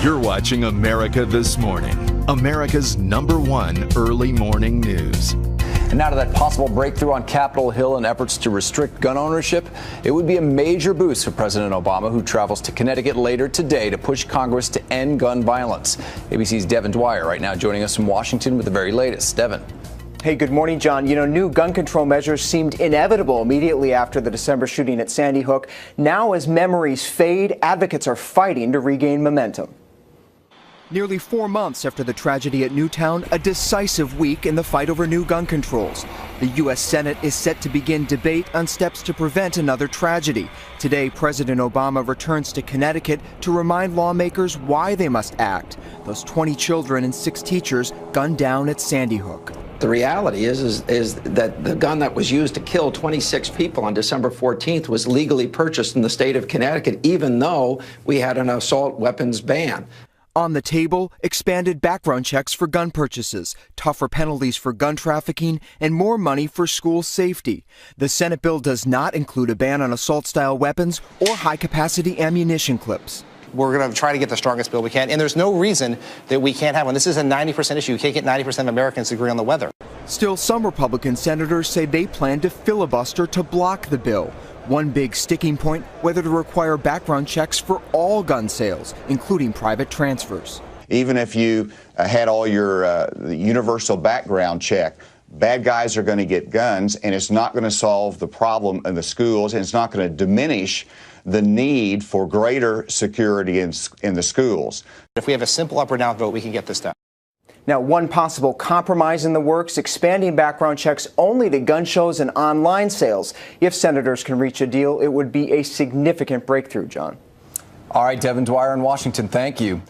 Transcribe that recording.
You're watching America This Morning, America's #1 early morning news. And now to that possible breakthrough on Capitol Hill in efforts to restrict gun ownership. It would be a major boost for President Obama, who travels to Connecticut later today to push Congress to end gun violence. ABC's Devin Dwyer right now joining us from Washington with the very latest. Devin. Hey, good morning, John. You know, new gun control measures seemed inevitable immediately after the December shooting at Sandy Hook. Now, as memories fade, advocates are fighting to regain momentum. Nearly 4 months after the tragedy at Newtown, a decisive week in the fight over new gun controls. The U.S. Senate is set to begin debate on steps to prevent another tragedy. Today, President Obama returns to Connecticut to remind lawmakers why they must act. Those 20 children and 6 teachers gunned down at Sandy Hook. The reality is that the gun that was used to kill 26 people on December 14th was legally purchased in the state of Connecticut, even though we had an assault weapons ban. On the table, expanded background checks for gun purchases, tougher penalties for gun trafficking, and more money for school safety. The Senate bill does not include a ban on assault-style weapons or high-capacity ammunition clips. We're going to try to get the strongest bill we can, and there's no reason that we can't have one. This is a 90% issue. You can't get 90% of Americans to agree on the weather. Still, some Republican senators say they plan to filibuster to block the bill. One big sticking point, whether to require background checks for all gun sales, including private transfers. Even if you had all your universal background check, bad guys are going to get guns, and it's not going to solve the problem in the schools, and it's not going to diminish the need for greater security in the schools. If we have a simple up or down vote, we can get this done. Now, one possible compromise in the works, expanding background checks only to gun shows and online sales. If senators can reach a deal, it would be a significant breakthrough, John. All right, Devin Dwyer in Washington, thank you.